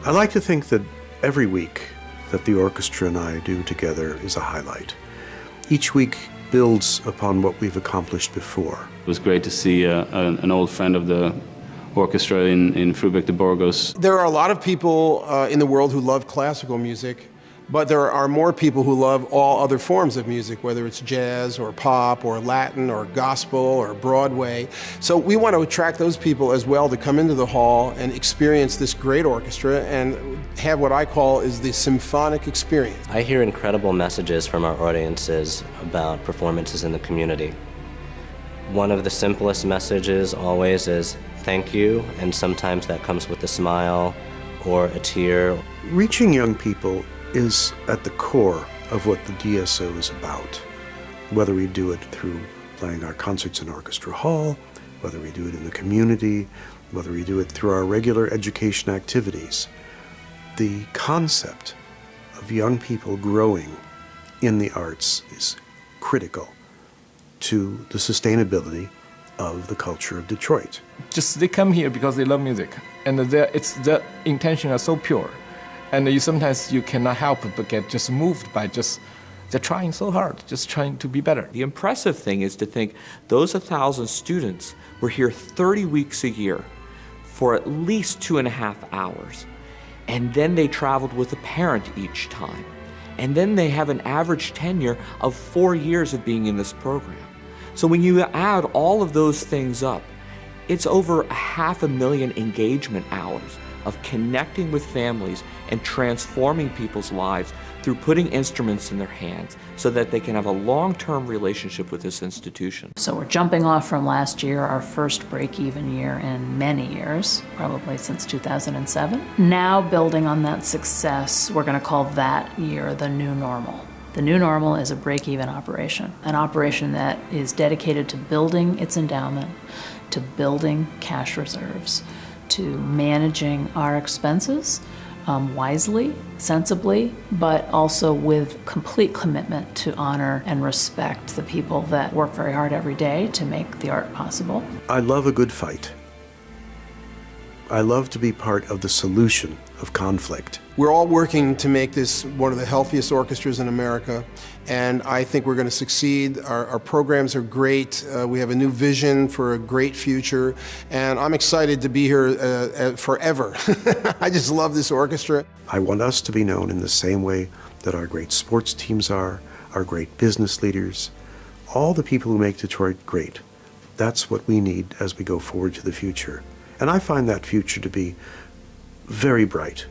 I like to think that every week that the orchestra and I do together is a highlight. Each week builds upon what we've accomplished before. It was great to see an old friend of the orchestra in Frubeck de Burgos. There are a lot of people in the world who love classical music, but there are more people who love all other forms of music, whether it's jazz or pop or Latin or gospel or Broadway. So we want to attract those people as well to come into the hall and experience this great orchestra and have what I call is the symphonic experience. I hear incredible messages from our audiences about performances in the community. One of the simplest messages always is thank you, and sometimes that comes with a smile or a tear. Reaching young people is at the core of what the DSO is about. Whether we do it through playing our concerts in Orchestra Hall, whether we do it in the community, whether we do it through our regular education activities, the concept of young people growing in the arts is critical to the sustainability of the culture of Detroit. Just they come here because they love music, and the intention is so pure. And sometimes you cannot help but get just moved by they're trying so hard, just trying to be better. The impressive thing is to think those 1,000 students were here 30 weeks a year for at least 2.5 hours. And then they traveled with a parent each time. And then they have an average tenure of 4 years of being in this program. So when you add all of those things up, it's over 500,000 engagement hours of connecting with families and transforming people's lives through putting instruments in their hands so that they can have a long-term relationship with this institution. So we're jumping off from last year, our first break-even year in many years, probably since 2007. Now building on that success, we're going to call that year the new normal. The new normal is a break-even operation, an operation that is dedicated to building its endowment, to building cash reserves, to managing our expenses wisely, sensibly, but also with complete commitment to honor and respect the people that work very hard every day to make the art possible. I love a good fight. I love to be part of the solution of conflict. We're all working to make this one of the healthiest orchestras in America, and I think we're going to succeed. Our programs are great. We have a new vision for a great future, and I'm excited to be here forever. I just love this orchestra. I want us to be known in the same way that our great sports teams are, our great business leaders, all the people who make Detroit great. That's what we need as we go forward to the future. And I find that future to be very bright.